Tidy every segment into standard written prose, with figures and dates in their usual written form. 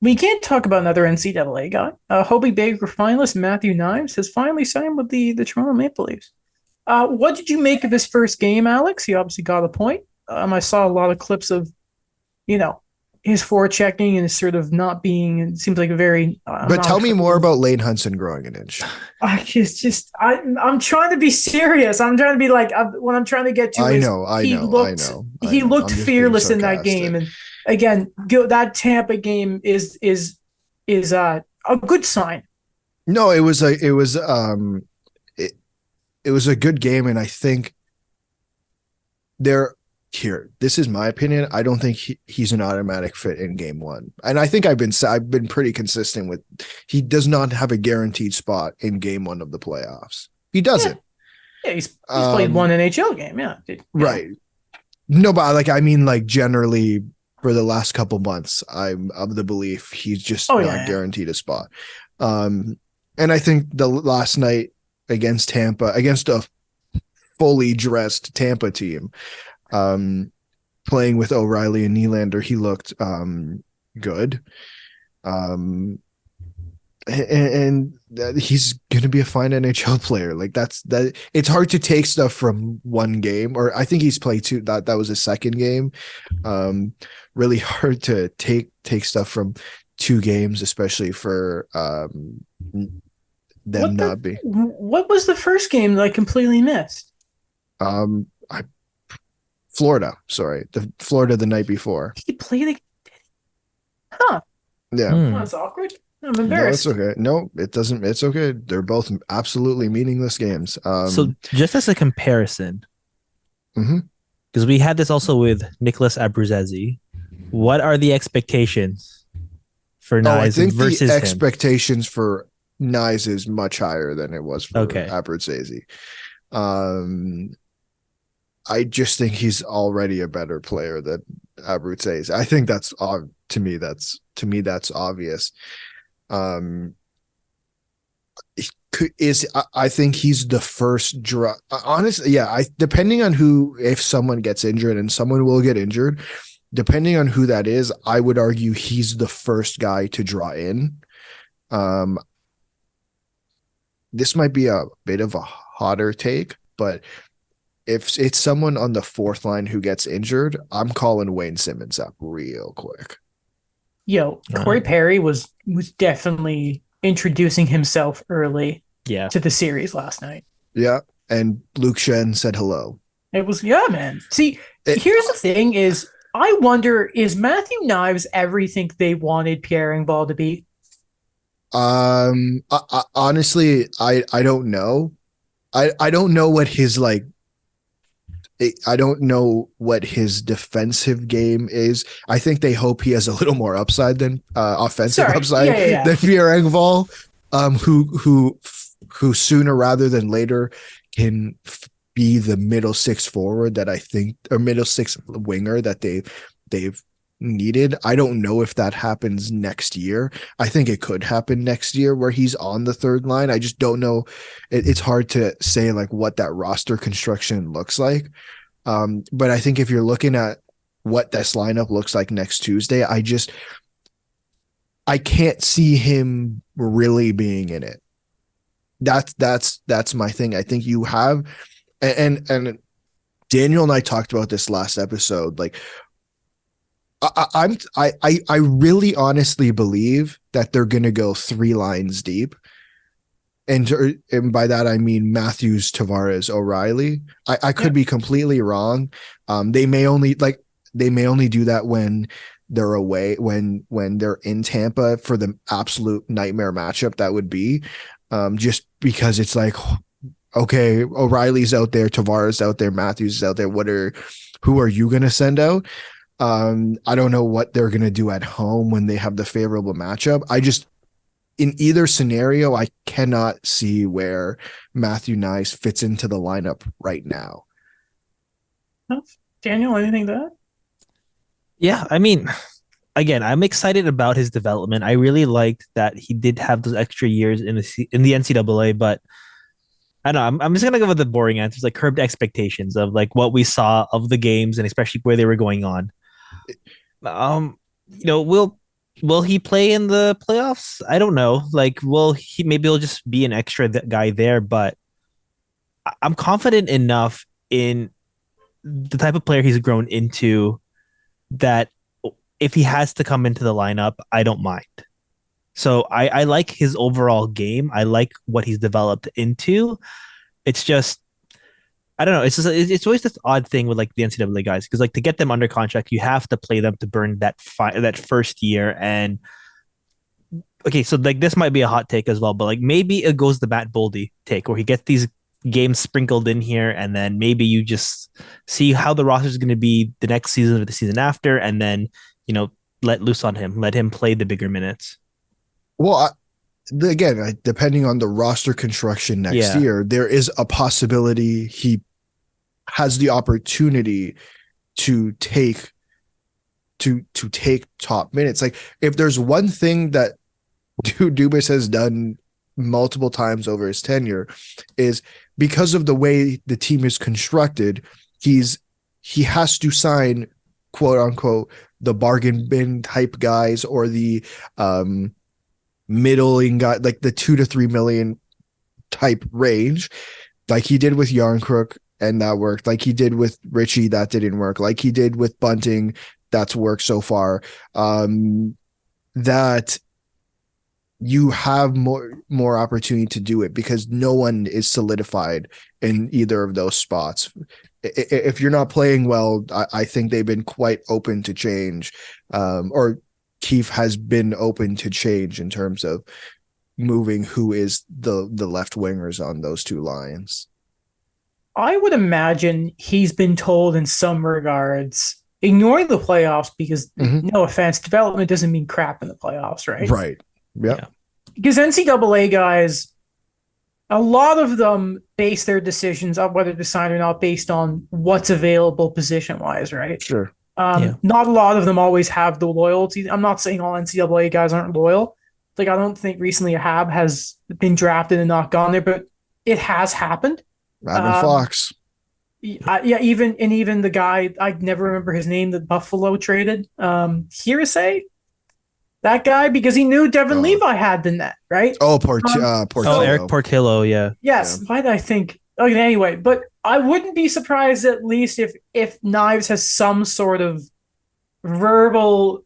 we can't talk about another NCAA guy. Hobie Baker finalist Matthew Knies has finally signed with the Toronto Maple Leafs. What did you make of his first game, Alex? He obviously got a point. I saw a lot of clips of, you know, his forechecking and sort of not being. It seems like a very. But tell me more about Lane Hudson growing an inch. I'm trying to be serious. I'm trying to be like what I'm trying to get to. I is know. He looked fearless in that game, and again, that Tampa game is a good sign. No, it was a good game, and I think this is my opinion. I don't think he's an automatic fit in game one. And I think I've been pretty consistent with, he does not have a guaranteed spot in game one of the playoffs. He doesn't. Yeah, he's played one NHL game. Yeah. Right. No, but I mean, generally for the last couple months, I'm of the belief he's just not guaranteed a spot. And I think the last night against Tampa, against a fully dressed Tampa team, playing with O'Reilly and Nylander, he looked good. And he's going to be a fine NHL player. That it's hard to take stuff from one game, or I think he's played two. That was his second game. Really hard to take stuff from two games, especially for them not be. What was the first game that I completely missed? Florida. Sorry, Florida the night before. He played Huh. Yeah. That's awkward. I'm embarrassed. No, it's okay. No, it doesn't. It's okay. They're both absolutely meaningless games. So just as a comparison, because we had this also with Nicholas Abruzzese, what are the expectations for Knies I think versus the him? expectations for Knies is much higher than it was for Abruzzese. I just think he's already a better player than Abruzzese. I think that's to me that's obvious. I think he's the first honestly, yeah, depending on if someone gets injured, and someone will get injured, depending on who that is, I would argue he's the first guy to draw in. This might be a bit of a hotter take, but if it's someone on the fourth line who gets injured, I'm calling Wayne Simmons up real quick. Yo, Corey Perry was definitely introducing himself early to the series last night. Yeah, and Luke Shen said hello. It was, man. See, here's the thing is, I wonder, is Matthew Knies everything they wanted Pierre Engvall to be? Honestly, I don't know. I don't know what his I don't know what his defensive game is. I think they hope he has a little more upside than offensive upside than Pierre Engvall, who sooner rather than later can be the middle six forward that I think, or middle six winger that they've needed. I don't know if that happens next year. I think it could happen next year where he's on the third line. I just don't know. It's hard to say what that roster construction looks like. But I think if you're looking at what this lineup looks like next Tuesday, I can't see him really being in it. That's my thing. I think you have, and Daniel and I talked about this last episode. I really honestly believe that they're going to go three lines deep. And by that, I mean Matthews, Tavares, O'Reilly. I could be completely wrong. They may only do that when they're away, when they're in Tampa for the absolute nightmare matchup that would be, just because it's okay, O'Reilly's out there, Tavares out there, Matthews is out there. Who are you going to send out? I don't know what they're going to do at home when they have the favorable matchup. In either scenario, I cannot see where Matthew Knies fits into the lineup right now. Daniel, anything to that? Yeah, I mean, again, I'm excited about his development. I really liked that he did have those extra years in the NCAA, but I don't know. I'm just gonna go with the boring answers, curbed expectations of what we saw of the games and especially where they were going on. Will he play in the playoffs? I don't know. Like, maybe he'll just be an extra guy there, but I'm confident enough in the type of player he's grown into that if he has to come into the lineup, I don't mind. So I like his overall game. I like what he's developed into. It's just I don't know. It's always this odd thing with like the NCAA guys because like to get them under contract, you have to play them to burn that first year. And okay, so like this might be a hot take as well, but like maybe it goes the Matt Boldy take where he gets these games sprinkled in here, and then maybe you just see how the roster is going to be the next season or the season after, and then let loose on him, let him play the bigger minutes. Well, again, depending on the roster construction next year, there is a possibility he has the opportunity to take top minutes. Like if there's one thing that Dubas has done multiple times over his tenure is because of the way the team is constructed, he has to sign quote unquote the bargain bin type guys or the middling guy, like the 2 to 3 million type range, like he did with Yarncrook, and that worked. Like he did with Richie, that didn't work. Like he did with Bunting, that's worked so far. That you have more opportunity to do it because no one is solidified in either of those spots. If you're not playing well, I think they've been quite open to change, or Keefe has been open to change in terms of moving who is the left wingers on those two lines. I would imagine he's been told in some regards, ignoring the playoffs because, no offense, development doesn't mean crap in the playoffs, right? Right. Yep. Yeah. Because NCAA guys, a lot of them base their decisions on whether to sign or not based on what's available position-wise, right? Sure. Not a lot of them always have the loyalty. I'm not saying all NCAA guys aren't loyal. Like, I don't think recently a Hab has been drafted and not gone there, but it has happened. Adam Fox. Yeah, even the guy, I never remember his name, that Buffalo traded. Hearsay? That guy, because he knew Devin Levi had the net, right? Portillo. Eric Portillo, yeah. Yes, why did I think? Okay, anyway, but I wouldn't be surprised at least if Knies has some sort of verbal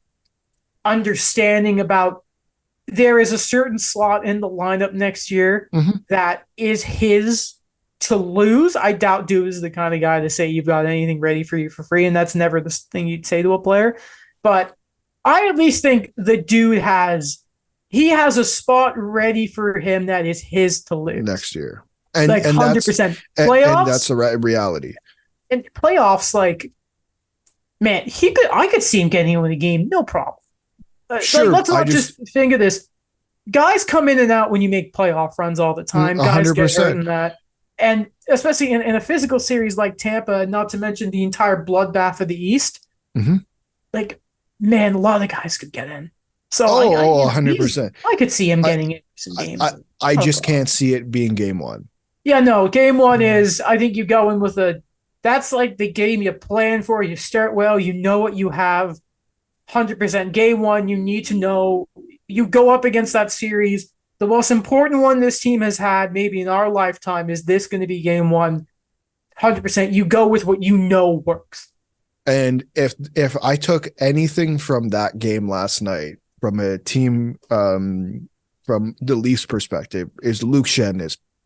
understanding about there is a certain slot in the lineup next year that is his to lose. I doubt Dubas is the kind of guy to say you've got anything ready for you for free, and that's never the thing you'd say to a player. But I at least think the dude has a spot ready for him that is his to lose next year. And like 100%. Playoffs, and that's the reality. And playoffs, like, man, I could see him getting into the game, no problem. Sure, like, let's not just think of this. Guys come in and out when you make playoff runs all the time. 100%. Guys get hurt in that. And especially in a physical series like Tampa, not to mention the entire bloodbath of the East, like, man, a lot of guys could get in. So 100%. I could see him getting in some games. I just can't see it being game one. Yeah, no, game one is, I think you go in with that's like the game you plan for. You start well, you know what you have. 100%. Game one, you need to know, you go up against that series. The most important one this team has had, maybe in our lifetime, is this going to be game one? 100%. You go with what you know works. And if I took anything from that game last night, from a team, from the Leafs perspective, is Luke Shen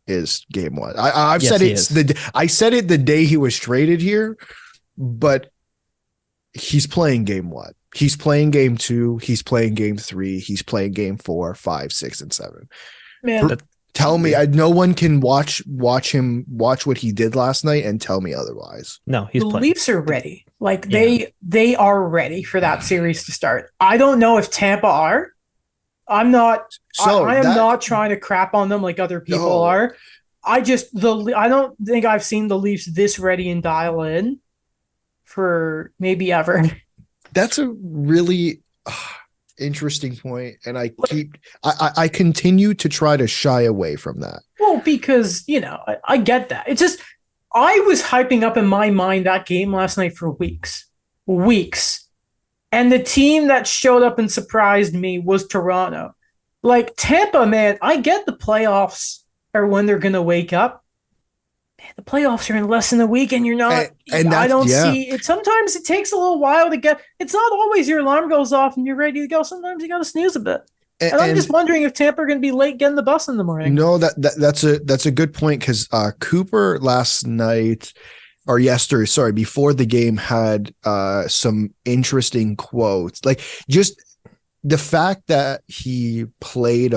is game one. I said it the day he was traded here, but he's playing game one. He's playing game two. He's playing game three. He's playing game 4, 5, 6, and 7. Man, tell me, no one can watch what he did last night and tell me otherwise. No, he's playing. The Leafs are ready. Like they are ready for that series to start. I don't know if Tampa are. I'm not. I am not trying to crap on them like other people are. I don't think I've seen the Leafs this ready and dial in for maybe ever. That's a really interesting point, and I continue to try to shy away from that. Well, because I get that. It's just I was hyping up in my mind that game last night for weeks, And the team that showed up and surprised me was Toronto. Like Tampa, man, I get the playoffs are when they're going to wake up. Man, the playoffs are in less than a week, and you're not. And I don't yeah. see it. Sometimes it takes a little while to get. It's not always your alarm goes off and you're ready to go. Sometimes you got to snooze a bit. And I'm just wondering if Tampa are going to be late getting the bus in the morning. No, that's a good point, because Cooper last night or yesterday, sorry, before the game had some interesting quotes. Like just the fact that he played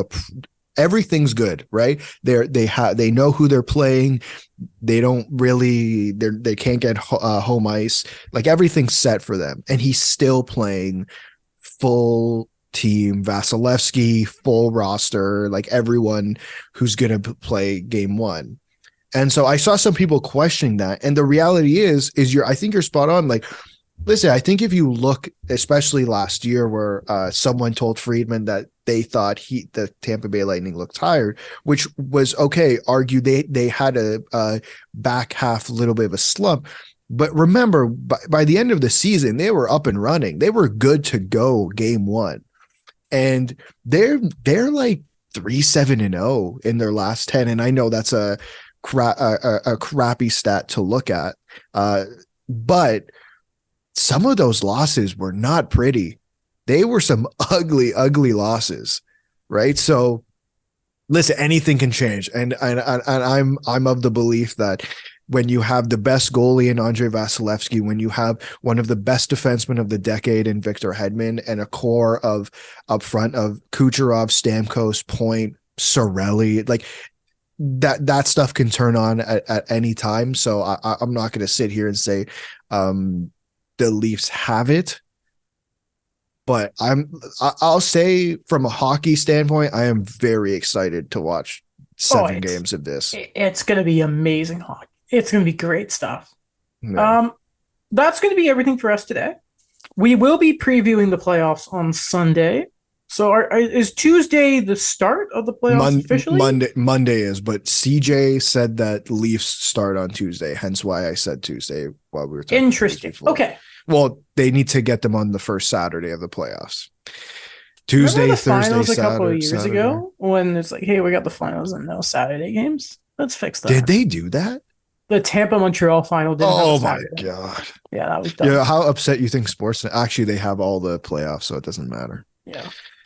everything's good, right? They know who they're playing. They don't really they can't get home ice. Like everything's set for them, and he's still playing full team, Vasilevsky, full roster, like everyone who's going to play game one. And so I saw some people questioning that. And the reality is I think you're spot on. Like, listen, I think if you look, especially last year where someone told Friedman that they thought the Tampa Bay Lightning looked tired, which was okay. Argue they had a back half, little bit of a slump. But remember, by the end of the season, they were up and running. They were good to go game one. And they're like 3-7-0 in their last 10. And I know that's a crappy stat to look at. But some of those losses were not pretty. They were some ugly, ugly losses, right? So listen, anything can change. And I'm of the belief that when you have the best goalie in Andre Vasilevsky, when you have one of the best defensemen of the decade in Victor Hedman, and a core of up front of Kucherov, Stamkos, Point, Sorelli, like that stuff can turn on at any time. So I'm not going to sit here and say the Leafs have it, but I'll say from a hockey standpoint, I am very excited to watch 7 games of this. It's going to be amazing hockey. It's going to be great stuff. Yeah. That's going to be everything for us today. We will be previewing the playoffs on Sunday. So is Tuesday the start of the playoffs officially? Monday is, but CJ said that Leafs start on Tuesday, hence why I said Tuesday while we were talking. Interesting. Okay. Well, they need to get them on the first Saturday of the playoffs. Tuesday, Remember the Thursday, finals a couple Saturday, of years Saturday. ago when it's like, hey, we got the finals and no Saturday games. Let's fix that. Did they do that? The Tampa Montreal final didn't have a my Saturday. God. Yeah, that was dumb. Yeah, how upset you think sports? Actually, they have all the playoffs, so it doesn't matter. Yeah.